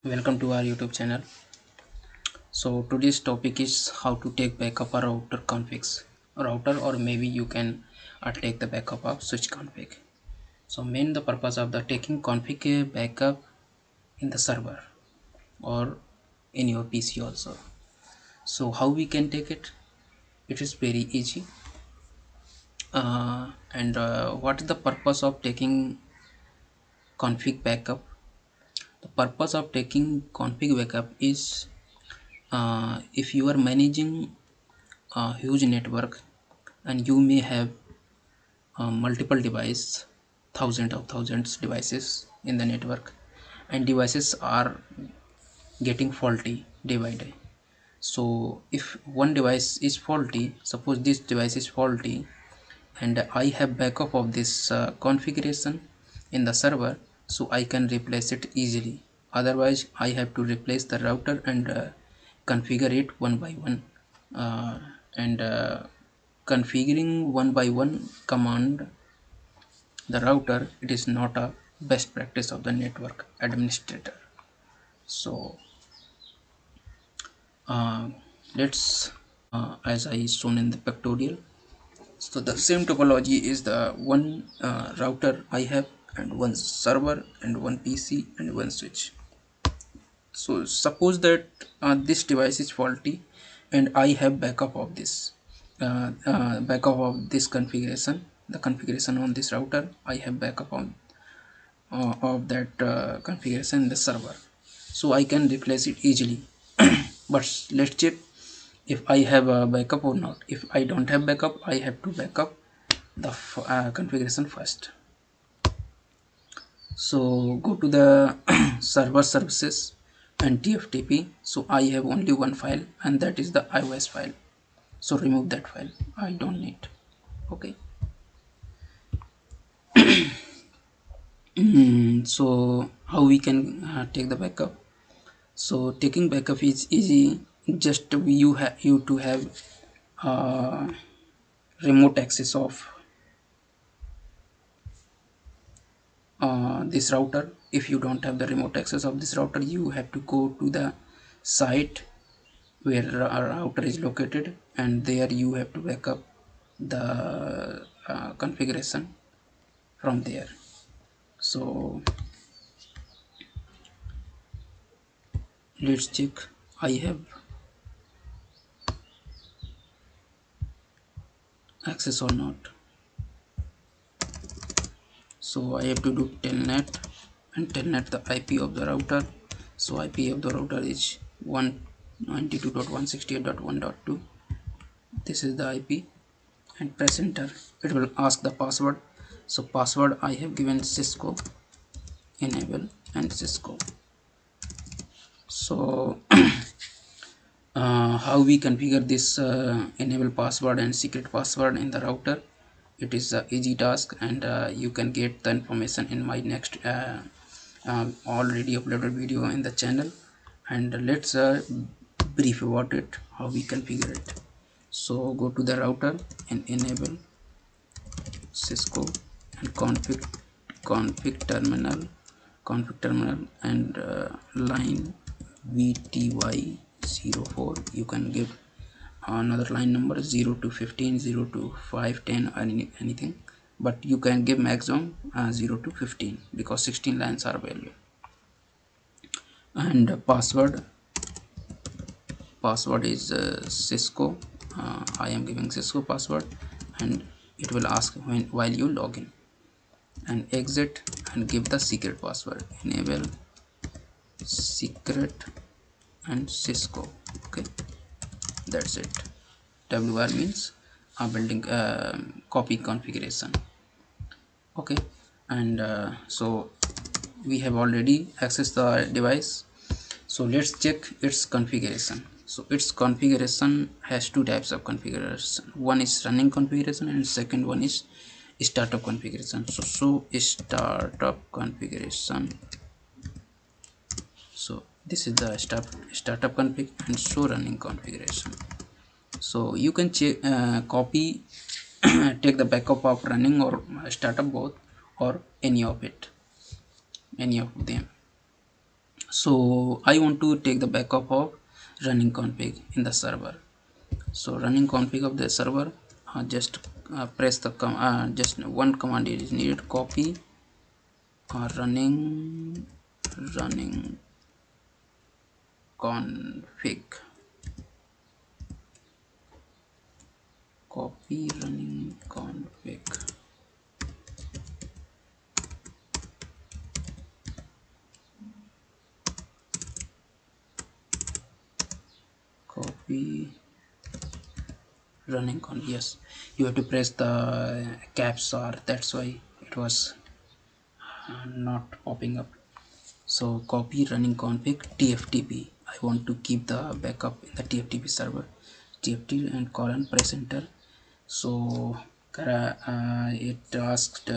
Welcome to our YouTube channel. So today's topic is how to take backup a router, or maybe you can take the backup of switch config. So main the purpose of the taking config backup in the server or in your PC also. So how we can take it? It is very easy. And what is the purpose of taking config backup? The purpose of taking config backup is if you are managing a huge network and you may have multiple device, thousands devices in the network, and devices are getting faulty day by day. So if one device is faulty, suppose this device is faulty, and I have backup of this configuration in the server, so I can replace it easily. Otherwise I have to replace the router and configure it one by one, and configuring one by one command the router, it is not a best practice of the network administrator. So uh, let's as I shown in the pictorial. So the same topology is the one router I have, and one server, and one PC, and one switch. So suppose that this device is faulty and I have backup of this configuration, the configuration on this router. I have backup on of that configuration in the server, so I can replace it easily. But let's check if I have a backup or not. If I don't have backup, I have to backup the configuration first. So go to the server services and TFTP. So I have only one file, and that is the iOS file. So remove that file, I don't need. Okay. So how we can take the backup? So taking backup is easy. Just you to have uh, remote access of this router. If you don't have the remote access of this router, you have to go to the site where our router is located, and there you have to backup the configuration from there. So let's check I have access or not. So I have to do telnet, and telnet the IP of the router. So IP of the router is 192.168.1.2. This is the IP, and press enter. It will ask the password. So password I have given Cisco enable and Cisco. So how we configure this enable password and secret password in the router? It is a easy task, and you can get the information in my next already uploaded video in the channel. And let's brief about it, how we configure it. So go to the router and enable Cisco and config terminal, and line VTY04. You can give another line number 0 to 15, 0 to 5, 10, or anything, but you can give maximum 0 to 15 because 16 lines are value. And password is Cisco. I am giving Cisco password, and it will ask while you log in. And exit and give the secret password. Enable secret and Cisco. Okay, that's it. WR means building copy configuration. Okay, and so we have already accessed the device. So let's check its configuration. So its configuration has two types of configuration. One is running configuration, and second one is startup configuration. So startup configuration. So this is the startup config, and show running configuration. So you can check copy take the backup of running or startup, both, or any of them. So I want to take the backup of running config in the server. So running config of the server, just press the just one command is needed: copy running config, copy running config, copy running con. Yes, you have to press the caps R, that's why it was not popping up. So copy running config tftp. I want to keep the backup in the tftp server. Tft and colon, press enter. So it asked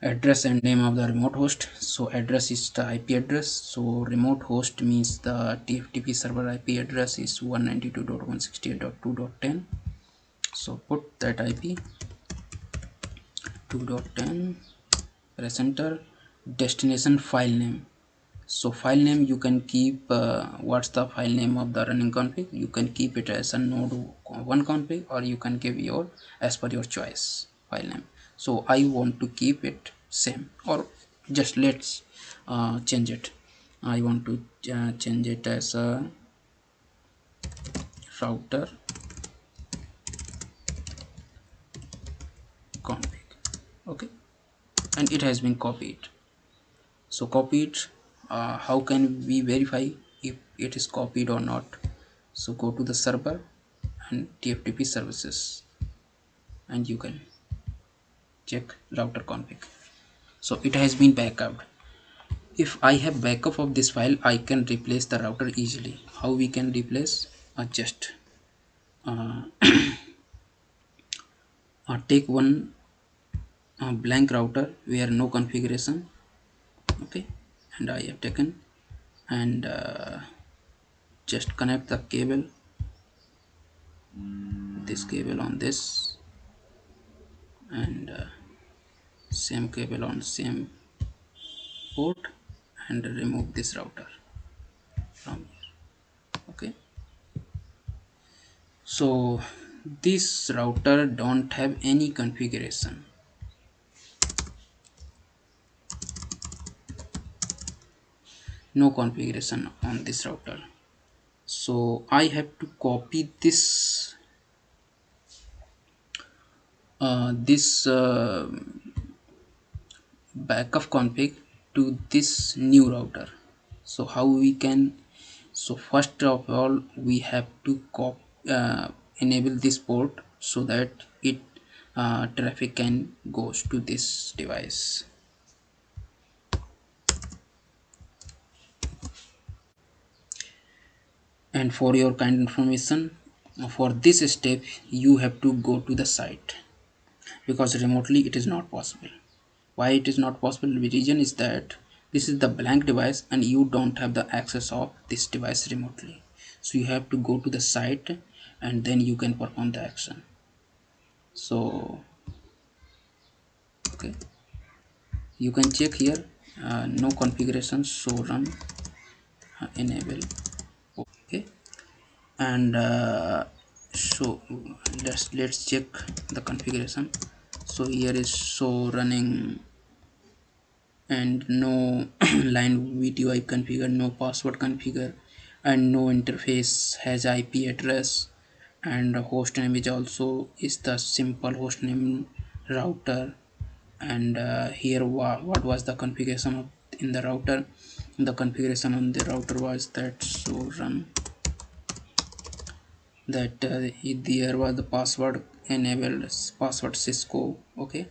address and name of the remote host. So address is the IP address, so remote host means the tftp server IP address is 192.168.2.10. so put that IP 2.10, press enter. Destination file name. So file name you can keep what's the file name of the running config. You can keep it as a node 1 config, or you can give your as per your choice file name. So I want to keep it same, or just let's change it. I want to change it as a router config. Okay, and it has been copied. So copy it. How can we verify if it is copied or not? So go to the server and tftp services, and you can check router config. So it has been backup. If I have backup of this file, I can replace the router easily. How we can replace? Just uh, take one blank router where no configuration. Okay, and I have taken, and just connect the cable, this cable on this, and same cable on same port, and remove this router from here. Okay, so this router don't have any configuration. No configuration on this router. So I have to copy this backup config to this new router. So how we can? So first of all we have to enable this port so that it traffic can goes to this device. And for your kind information, for this step you have to go to the site, because remotely it is not possible. Why it is not possible? The reason is that this is the blank device and you don't have the access of this device remotely. So you have to go to the site and then you can perform the action. So okay, you can check here, no configuration, so run enable. Okay, and so let's check the configuration. So here is so running, and no line VTY configured, no password configured, and no interface has IP address, and host name is also is the simple host name router. And here what was the configuration of in the router? The configuration on the router was that, so run that there was the password enabled, password Cisco. Okay,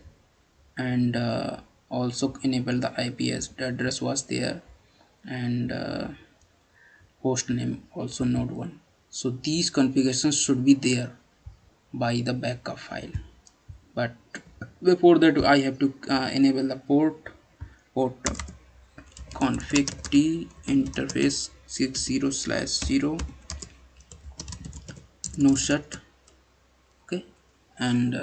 and also enable the IPS address was there, and host name also node 1. So these configurations should be there by the backup file, but before that I have to enable the port config t interface 60/0 no shut. Okay, and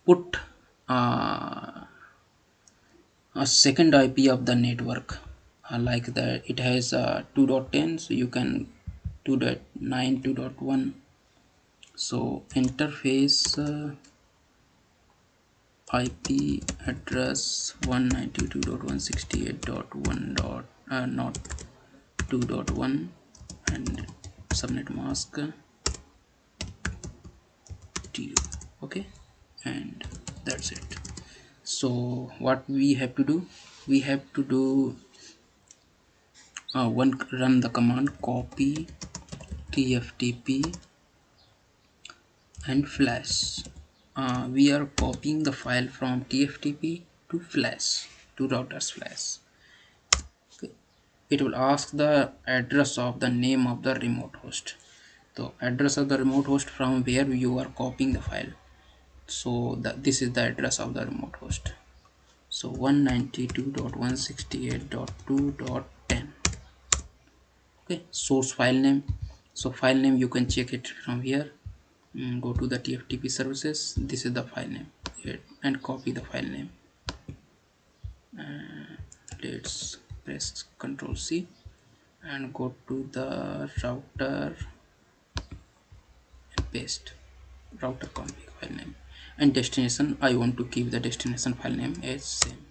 put a second IP of the network. like that it has 2.10, so you can 2.9 2.1. so interface IP address 192.168.1 not 2.1, and subnet mask to, okay, and that's it. So what we have to do, we have to do run the command copy tftp and flash. We are copying the file from tftp to flash, to router's flash. Okay. It will ask the address of the name of the remote host, the address of the remote host from where you are copying the file. So this is the address of the remote host. So 192.168.2.10. okay, source file name. So file name you can check it from here. Go to the tftp services, this is the file name here, and copy the file name. Let's press Ctrl C and go to the router and paste router config file name, and destination I want to keep the destination file name as same,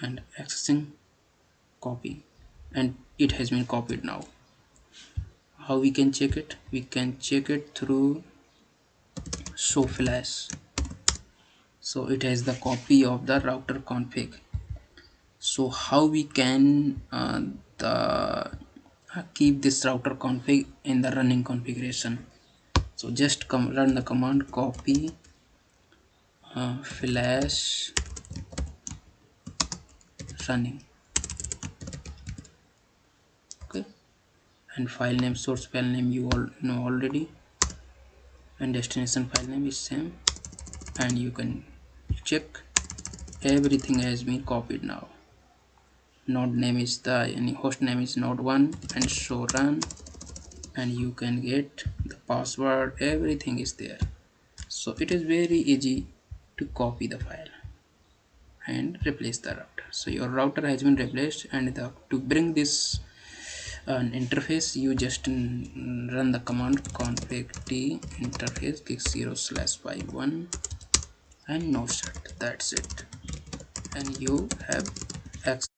and accessing copy, and it has been copied. Now how we can check it? We can check it through show flash. So it has the copy of the router config. So how we can keep this router config in the running configuration? So just run the command copy flash running, okay, and file name, source file name you all know already, and destination file name is same, and you can check everything has been copied. Now node name is the host name is node1, and show run, and you can get the password, everything is there. So it is very easy to copy the file and replace the router. So your router has been replaced, and to bring this interface, you just run the command config t interface gig0/51 and no shut. That's it, and you have access